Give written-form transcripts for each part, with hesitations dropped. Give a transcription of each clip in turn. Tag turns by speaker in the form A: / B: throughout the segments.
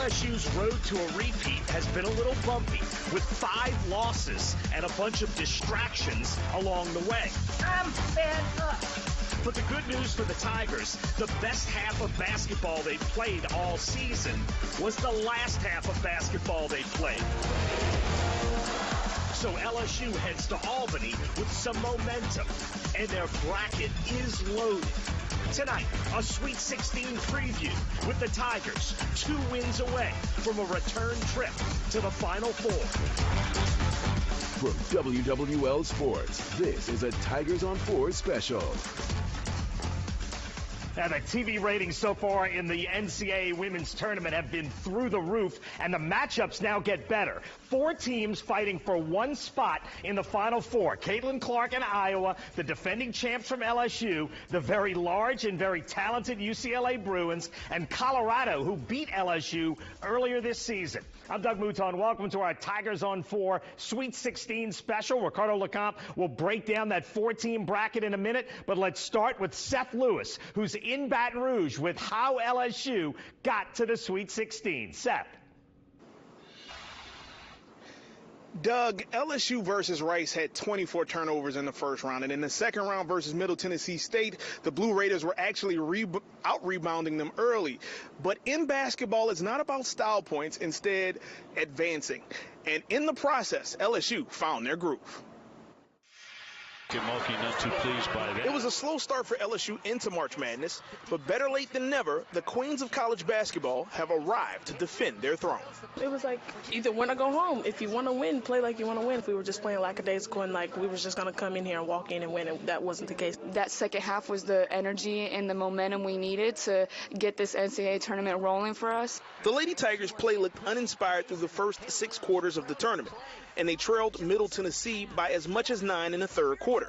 A: LSU's road to a repeat has been a little bumpy, with 5 losses and a bunch of distractions along the way.
B: I'm fed up.
A: But the good news for the Tigers, the best half of basketball they've played all season was the last half of basketball they played. So LSU heads to Albany with some momentum, and their bracket is loaded. Tonight, a Sweet 16 preview with the Tigers 2 wins away from a return trip to the Final Four.
C: From WWL Sports, this is a Tigers on 4 special.
A: Now, the TV ratings so far in the NCAA women's tournament have been through the roof, and the matchups now get better. 4 teams fighting for 1 spot in the Final Four. Caitlin Clark in Iowa, the defending champs from LSU, the very large and very talented UCLA Bruins, and Colorado, who beat LSU earlier this season. I'm Doug Mouton. Welcome to our Tigers on 4 Sweet 16 special. Ricardo LeCompte will break down that 4-team bracket in a minute, but let's start with Seth Lewis, who's in Baton Rouge with how LSU got to the Sweet 16. Seth.
D: Doug, LSU versus Rice had 24 turnovers in the first round, and in the second round versus Middle Tennessee State, the Blue Raiders were actually out-rebounding them early. But in basketball, it's not about style points, instead advancing. And in the process, LSU found their groove.
E: Mulkey not too pleased by that.
D: It was a slow start for LSU into March Madness, but better late than never, the queens of college basketball have arrived to defend their throne.
F: It was like either win or go home. If you want to win, play like you want to win. If we were just playing lackadaisical and like we were just going to come in here and walk in and win, and that wasn't the case.
G: That second half was the energy and the momentum we needed to get this NCAA tournament rolling for us.
D: The Lady Tigers' play looked uninspired through the first 6 quarters of the tournament, and they trailed Middle Tennessee by as much as 9 in the third quarter.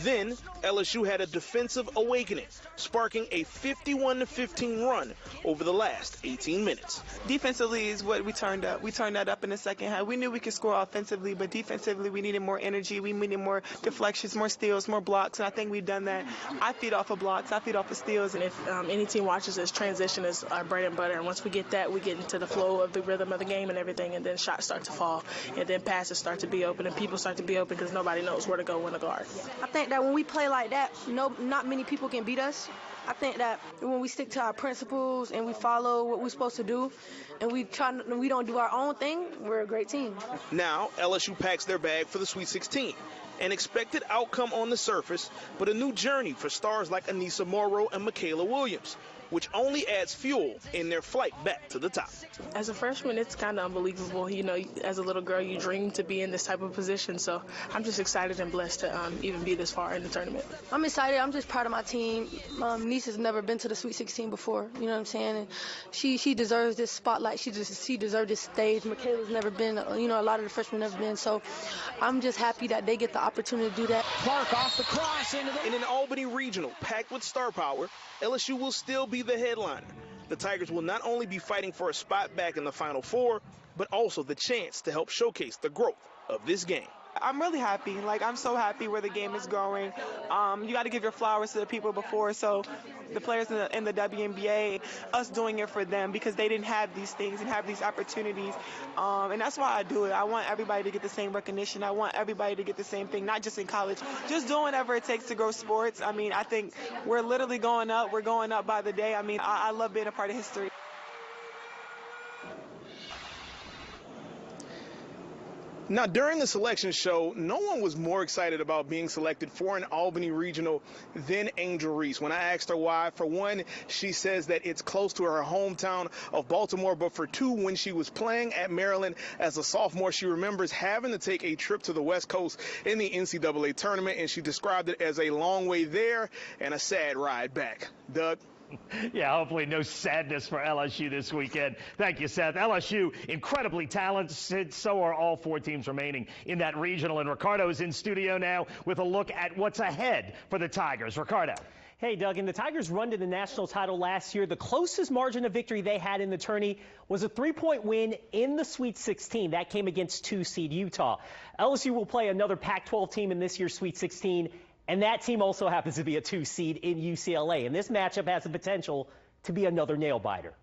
D: Then, LSU had a defensive awakening, sparking a 51-15 run over the last 18 minutes.
H: Defensively is what we turned up. We turned that up in the second half. We knew we could score offensively, but defensively we needed more energy. We needed more deflections, more steals, more blocks, and I think we've done that. I feed off of blocks. I feed off of steals.
F: And if any team watches this, transition is our bread and butter. And once we get that, we get into the flow of the rhythm of the game and everything, and then shots start to fall, and then passes start to be open, and people start to be open because nobody knows where to go when to guard.
I: I think that when we play like that, not many people can beat us. I think that when we stick to our principles and we follow what we're supposed to do, and we don't do our own thing, we're a great team.
D: Now, LSU packs their bag for the Sweet 16. An expected outcome on the surface, but a new journey for stars like Anissa Morrow and Michaela Williams, which only adds fuel in their flight back to the top.
F: As a freshman, it's kind of unbelievable. You know, as a little girl, you dream to be in this type of position. So I'm just excited and blessed to even be this far in the tournament.
I: I'm excited. I'm just proud of my team. Nissa's never been to the Sweet 16 before. You know what I'm saying? And she deserves this spotlight. She deserves this stage. Michaela's never been. You know, a lot of the freshmen never been. So I'm just happy that they get the opportunity to do that.
A: Clark off the cross into the...
D: In an Albany regional packed with star power, LSU will still be the headliner. The Tigers will not only be fighting for a spot back in the Final Four, but also the chance to help showcase the growth of this game.
H: I'm really happy. Like, I'm so happy where the game is going. You got to give your flowers to the people before. So the players in the WNBA, us doing it for them because they didn't have these things and have these opportunities. And that's why I do it. I want everybody to get the same recognition. I want everybody to get the same thing, not just in college. Just doing whatever it takes to grow sports. I mean, I think we're literally going up. We're going up by the day. I mean, I love being a part of history.
D: Now, during the selection show, no one was more excited about being selected for an Albany regional than Angel Reese. When I asked her why, for one, she says that it's close to her hometown of Baltimore, but for two, when she was playing at Maryland as a sophomore, she remembers having to take a trip to the West Coast in the NCAA tournament, and she described it as a long way there and a sad ride back. Doug?
A: Yeah, hopefully no sadness for LSU this weekend. Thank you, Seth. LSU, incredibly talented. So are all 4 teams remaining in that regional. And Ricardo is in studio now with a look at what's ahead for the Tigers. Ricardo.
J: Hey, Doug, in the Tigers' run to the national title last year, the closest margin of victory they had in the tourney was a 3-point win in the Sweet 16. That came against 2-seed Utah. LSU will play another Pac-12 team in this year's Sweet 16. And that team also happens to be a 2-seed in UCLA. And this matchup has the potential to be another nail-biter.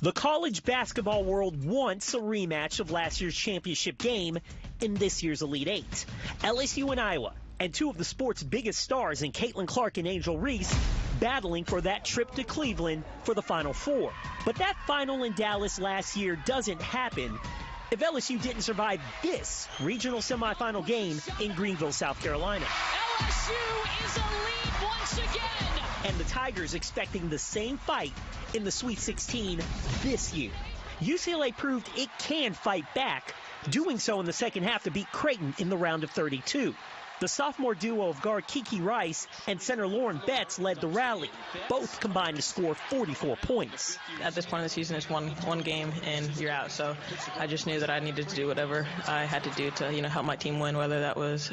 J: The college basketball world wants a rematch of last year's championship game in this year's Elite Eight. LSU and Iowa, and two of the sport's biggest stars in Caitlin Clark and Angel Reese, battling for that trip to Cleveland for the Final Four. But that final in Dallas last year doesn't happen if LSU didn't survive this regional semifinal game in Greenville, South Carolina.
B: LSU is a lead once again.
J: And the Tigers expecting the same fight in the Sweet 16 this year. UCLA proved it can fight back, doing so in the second half to beat Creighton in the round of 32. The sophomore duo of guard Kiki Rice and center Lauren Betts led the rally. Both combined to score 44 points.
E: At this point in the season, it's one game and you're out. So I just knew that I needed to do whatever I had to do to, help my team win, whether that was,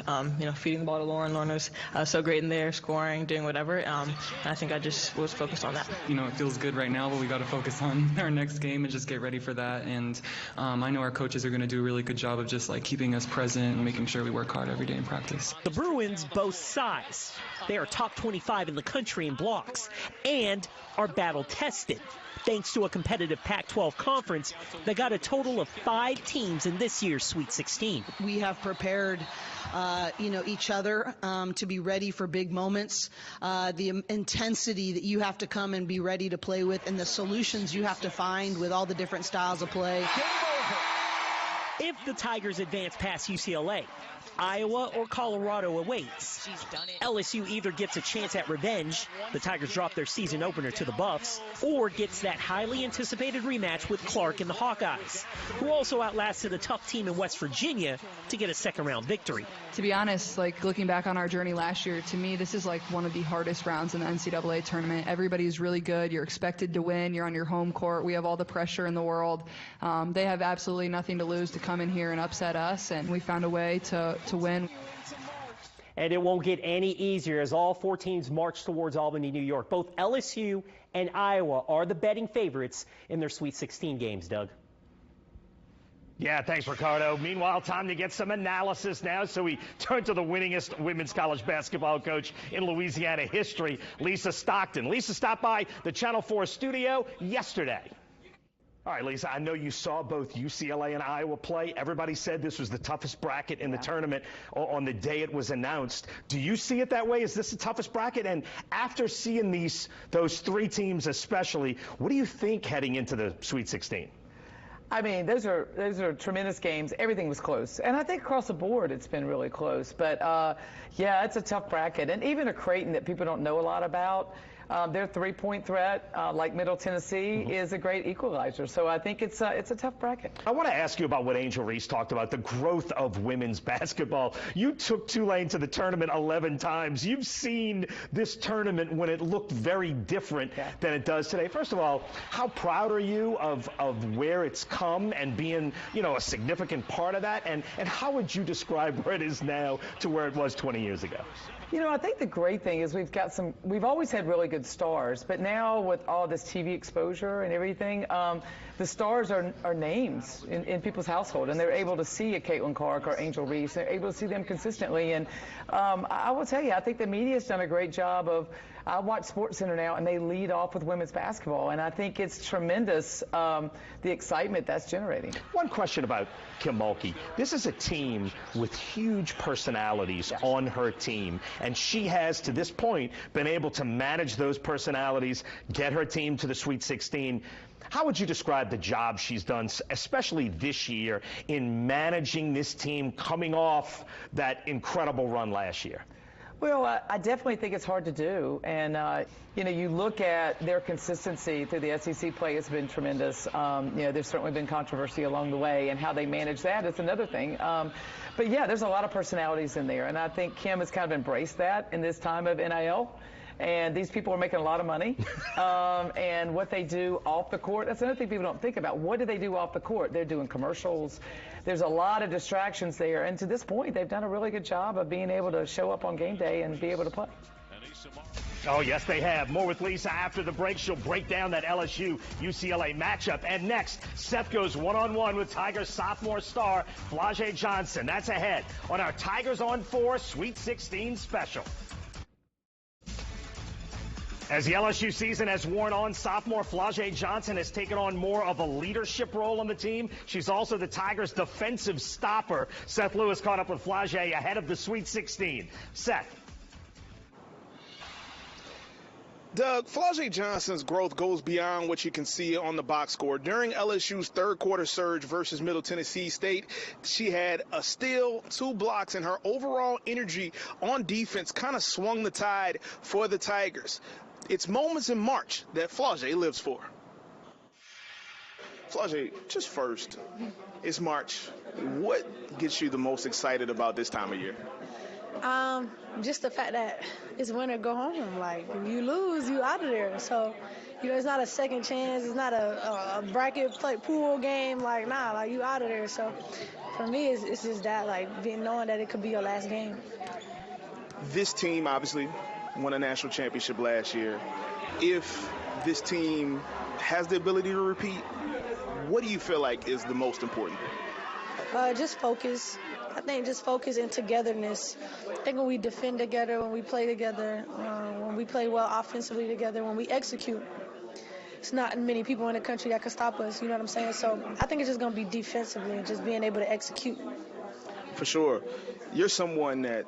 E: feeding the ball to Lauren. Lauren was so great in there, scoring, doing whatever. And I think I just was focused on that.
K: It feels good right now, but we got to focus on our next game and just get ready for that. And I know our coaches are going to do a really good job of just keeping us present and making sure we work hard every day in practice.
J: The Bruins boast size. They are top 25 in the country in blocks and are battle-tested, thanks to a competitive Pac-12 conference that got a total of 5 teams in this year's Sweet 16.
L: We have prepared each other to be ready for big moments, the intensity that you have to come and be ready to play with, and the solutions you have to find with all the different styles of play.
J: If the Tigers advance past UCLA, Iowa or Colorado awaits. LSU either gets a chance at revenge, the Tigers drop their season opener to the Buffs, or gets that highly anticipated rematch with Clark and the Hawkeyes, who also outlasted a tough team in West Virginia to get a second-round victory.
M: To be honest, looking back on our journey last year, to me, this is one of the hardest rounds in the NCAA tournament. Everybody's really good. You're expected to win. You're on your home court. We have all the pressure in the world. They have absolutely nothing to lose to come in here and upset us, and we found a way to win.
J: And it won't get any easier as all 4 teams march towards Albany, New York. Both LSU and Iowa are the betting favorites in their Sweet 16 games, Doug.
A: Yeah, thanks, Ricardo. Meanwhile, time to get some analysis now. So we turn to the winningest women's college basketball coach in Louisiana history, Lisa Stockton. Lisa stopped by the Channel 4 studio yesterday. All right, Lisa, I know you saw both UCLA and Iowa play. Everybody said this was the toughest bracket in the tournament on the day it was announced. Do you see it that way? Is this the toughest bracket? And after seeing those 3 teams especially, what do you think heading into the Sweet 16?
N: I mean, those are tremendous games. Everything was close. And I think across the board it's been really close. But, yeah, it's a tough bracket. And even a Creighton that people don't know a lot about, their 3-point threat, like Middle Tennessee, is a great equalizer. So I think it's a tough bracket.
A: I want to ask you about what Angel Reese talked about, the growth of women's basketball. You took Tulane to the tournament 11 times. You've seen this tournament when it looked very different than it does today. First of all, how proud are you of where it's come and being, a significant part of that? And how would you describe where it is now to where it was 20 years ago?
N: I think the great thing is we've always had really good stars, but now with all this TV exposure and everything, the stars are names in people's household, and they're able to see a Caitlin Clark or Angel Reese. They're able to see them consistently, and I will tell you, I think the media's done a great job of. I watch SportsCenter now, and they lead off with women's basketball, and I think it's tremendous the excitement that's generating.
A: One question about Kim Mulkey. This is a team with huge personalities on her team, and she has, to this point, been able to manage those personalities, get her team to the Sweet 16. How would you describe the job she's done, especially this year, in managing this team coming off that incredible run last year?
N: Well, I definitely think it's hard to do. And, you look at their consistency through the SEC play has been tremendous. There's certainly been controversy along the way, and how they manage that is another thing. But, yeah, there's a lot of personalities in there. And I think Kim has kind of embraced that in this time of NIL. And these people are making a lot of money. And what they do off the court, that's another thing people don't think about. What do they do off the court? They're doing commercials. There's a lot of distractions there. And to this point, they've done a really good job of being able to show up on game day and be able to play.
A: Oh, yes, they have. More with Lisa after the break. She'll break down that LSU-UCLA matchup. And next, Seth goes one-on-one with Tigers sophomore star Flau'jae Johnson. That's ahead on our Tigers on 4 Sweet 16 special. As the LSU season has worn on, sophomore Flau'jae Johnson has taken on more of a leadership role on the team. She's also the Tigers' defensive stopper. Seth Lewis caught up with Flau'jae ahead of the Sweet 16. Seth.
D: Doug, Flau'jae Johnson's growth goes beyond what you can see on the box score. During LSU's third quarter surge versus Middle Tennessee State, she had a steal, 2 blocks, and her overall energy on defense kind of swung the tide for the Tigers. It's moments in March that Flau'jae lives for. Flau'jae, just first, it's March. What gets you the most excited about this time of year?
I: Just the fact that it's winter, go home. Like, if you lose, you out of there. So, it's not a second chance. It's not a bracket play pool game. Like, nah, like, you out of there. So, for me, it's just that, like, knowing that it could be your last game.
D: This team, obviously, won a national championship last year. If this team has the ability to repeat, what do you feel like is the most important?
I: Just focus. I think just focus and togetherness. I think when we defend together, when we play together, when we play well offensively together, when we execute, it's not many people in the country that can stop us, you know what I'm saying? So I think it's just going to be defensively and just being able to execute.
D: For sure. You're someone that,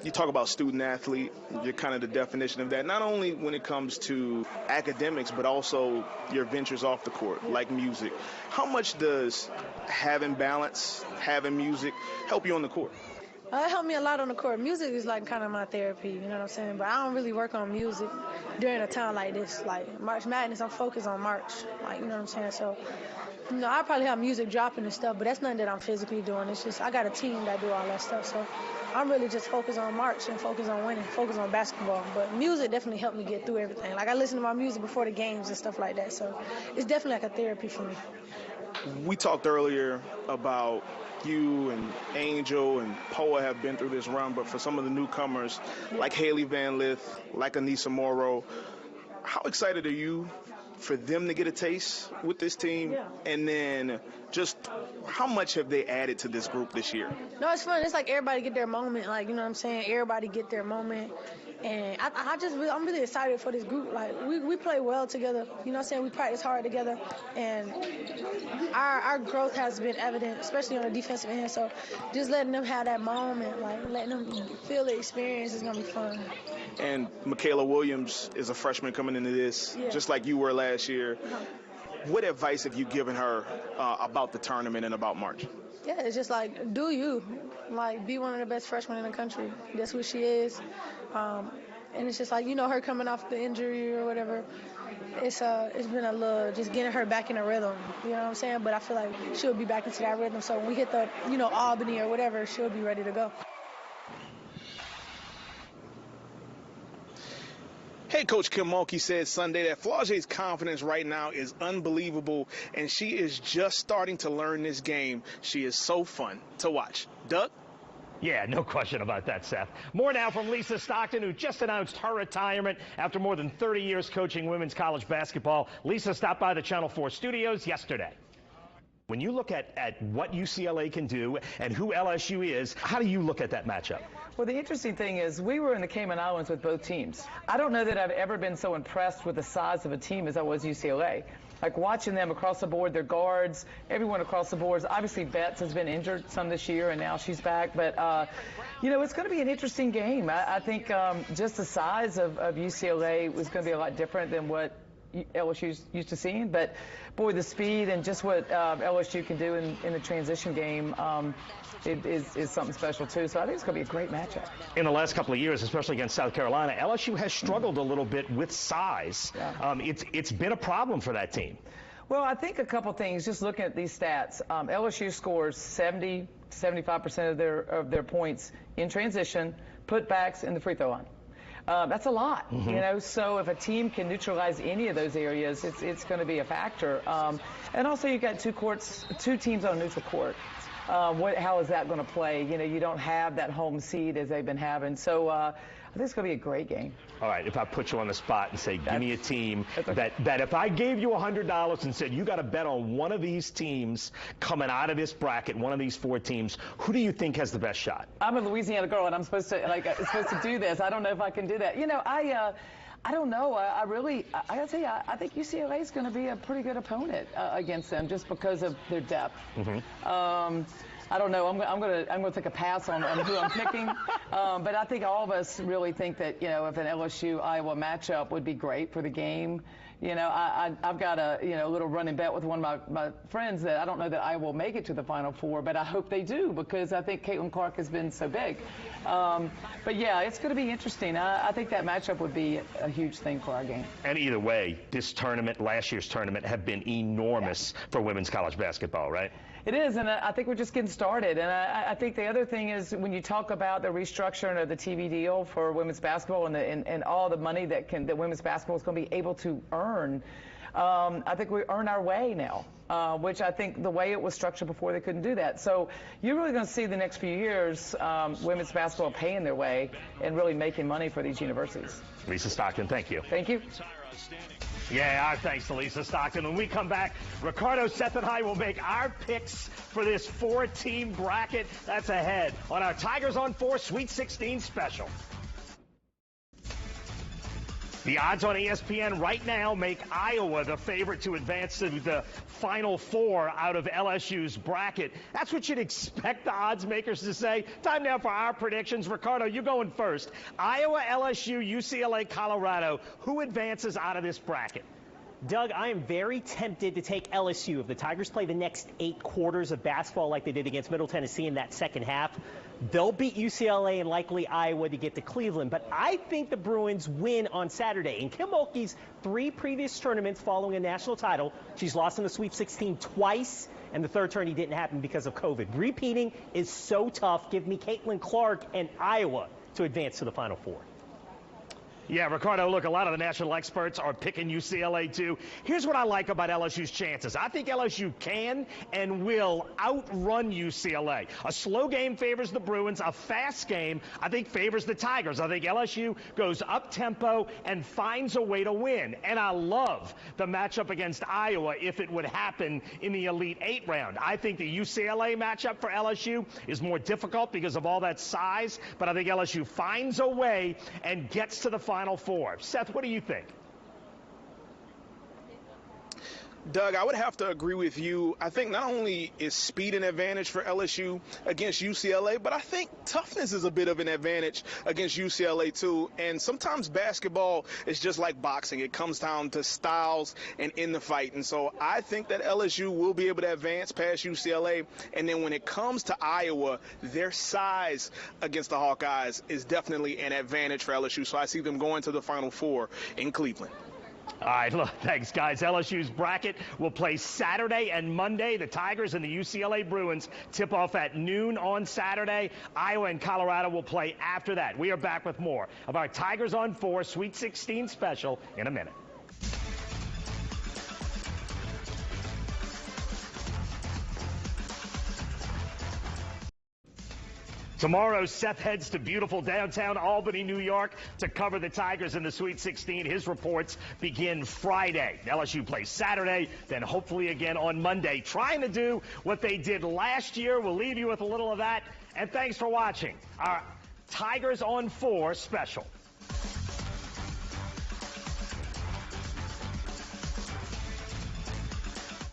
D: you talk about student athlete, you're kind of the definition of that, not only when it comes to academics, but also your ventures off the court, like music. How much does having balance, having music, help you on the court?
I: It helped me a lot on the court. Music is like kind of my therapy, you know what I'm saying? But I don't really work on music during a time like this. Like March Madness, I'm focused on March, like, you know what I'm saying? So, I probably have music dropping and stuff, but that's nothing that I'm physically doing. It's just I got a team that do all that stuff. So I'm really just focused on March and focused on winning, focused on basketball. But music definitely helped me get through everything. Like, I listen to my music before the games and stuff like that. So it's definitely like a therapy for me.
D: We talked earlier about you and Angel and Poa have been through this run, but for some of the newcomers, like Haley Van Lith, like Anissa Morrow, how excited are you for them to get a taste with this team?
I: Yeah.
D: And then just how much have they added to this group this year?
I: No, it's fun. It's like everybody get their moment. Like, you know what I'm saying? Everybody get their moment. And I'm really excited for this group. Like, we play well together. You know what I'm saying? We practice hard together. And our growth has been evident, especially on the defensive end. So just letting them have that moment, like letting them feel the experience is going to be fun.
D: And Michaela Williams is a freshman coming into this, just like you were last year. What advice have you given her about the tournament and about March?
I: Yeah, it's just like, do you. Like, be one of the best freshmen in the country. That's who she is. And it's just like, her coming off the injury or whatever, it's been a little, just getting her back in a rhythm. You know what I'm saying? But I feel like she'll be back into that rhythm. So when we hit the, Albany or whatever, she'll be ready to go.
D: Head coach Kim Mulkey said Sunday that Flau'jae's confidence right now is unbelievable, and she is just starting to learn this game. She is so fun to watch. Doug?
A: Yeah, no question about that, Seth. More now from Lisa Stockton, who just announced her retirement after more than 30 years coaching women's college basketball. Lisa stopped by the Channel 4 studios yesterday. When you look at what UCLA can do and who LSU is, how do you look at that matchup?
N: Well, the interesting thing is we were in the Cayman Islands with both teams. I don't know that I've ever been so impressed with the size of a team as I was UCLA. Like, watching them across the board, their guards, everyone across the boards. Obviously, Betts has been injured some this year, and now she's back. But, it's going to be an interesting game. I think just the size of UCLA was going to be a lot different than what LSU's used to seeing. But, boy, the speed and just what LSU can do in the transition game is something special, too. So I think it's going to be a great matchup.
A: In the last couple of years, especially against South Carolina, LSU has struggled a little bit with size. Yeah. It's been a problem for that team.
N: Well, I think a couple things, just looking at these stats. LSU scores 75% of their points in transition, putbacks, and the free throw line. That's a lot, so if a team can neutralize any of those areas, it's going to be a factor. And also, you've got two teams on a neutral court. How is that going to play? You don't have that home seed as they've been having. So I think it's going to be a great game.
A: All right, if I put you on the spot and say, give me a team that if I gave you $100 and said you got to bet on one of these teams coming out of this bracket, one of these 4 teams, who do you think has the best shot?
N: I'm a Louisiana girl, and I'm supposed to do this. I don't know if I can do that. I don't know. I gotta tell you, I think UCLA is going to be a pretty good opponent against them just because of their depth. I don't know. I'm gonna take a pass on who I'm picking, but I think all of us really think that if an LSU-Iowa matchup would be great for the game. I've got a little running bet with one of my friends that I don't know that I will make it to the Final Four, but I hope they do because I think Caitlin Clark has been so big. But yeah, it's going to be interesting. I think that matchup would be a huge thing for our game.
A: And either way, this tournament, last year's tournament, have been enormous for women's college basketball, right?
N: It is, and I think we're just getting started. And I think the other thing is when you talk about the restructuring of the TV deal for women's basketball and all the money that women's basketball is going to be able to earn, I think we earn our way now, which I think the way it was structured before they couldn't do that. So you're really going to see the next few years women's basketball paying their way and really making money for these universities.
A: Lisa Stockton, thank you.
N: Thank you.
A: Yeah, our thanks to Lisa Stockton. When we come back, Ricardo, Seth, and I will make our picks for this 4-team bracket. That's ahead on our Tigers on 4 Sweet 16 special. The odds on ESPN right now make Iowa the favorite to advance to the Final Four out of LSU's bracket. That's what you'd expect the odds makers to say. Time now for our predictions. Ricardo, you going first. Iowa, LSU, UCLA, Colorado. Who advances out of this bracket?
J: Doug, I am very tempted to take LSU. If the Tigers play the next 8 quarters of basketball like they did against Middle Tennessee in that second half, they'll beat UCLA and likely Iowa to get to Cleveland. But I think the Bruins win on Saturday. In Kim Mulkey's 3 previous tournaments following a national title, she's lost in the Sweet 16 twice, and the third tourney didn't happen because of COVID. Repeating is so tough. Give me Caitlin Clark and Iowa to advance to the Final Four.
A: Yeah, Ricardo, look, a lot of the national experts are picking UCLA too. Here's what I like about LSU's chances. I think LSU can and will outrun UCLA. A slow game favors the Bruins. A fast game, I think, favors the Tigers. I think LSU goes up-tempo and finds a way to win. And I love the matchup against Iowa if it would happen in the Elite 8 round. I think the UCLA matchup for LSU is more difficult because of all that size, but I think LSU finds a way and gets to the Final Four. Seth, what do you think?
D: Doug, I would have to agree with you. I think not only is speed an advantage for LSU against UCLA, but I think toughness is a bit of an advantage against UCLA too. And sometimes basketball is just like boxing. It comes down to styles and in the fight. And so I think that LSU will be able to advance past UCLA. And then when it comes to Iowa, their size against the Hawkeyes is definitely an advantage for LSU. So I see them going to the Final Four in Cleveland.
A: All right, look, thanks, guys. LSU's bracket will play Saturday and Monday. The Tigers and the UCLA Bruins tip off at noon on Saturday. Iowa and Colorado will play after that. We are back with more of our Tigers on 4 Sweet 16 special in a minute. Tomorrow, Seth heads to beautiful downtown Albany, New York to cover the Tigers in the Sweet 16. His reports begin Friday. LSU plays Saturday, then hopefully again on Monday, trying to do what they did last year. We'll leave you with a little of that. And thanks for watching our Tigers on 4 special.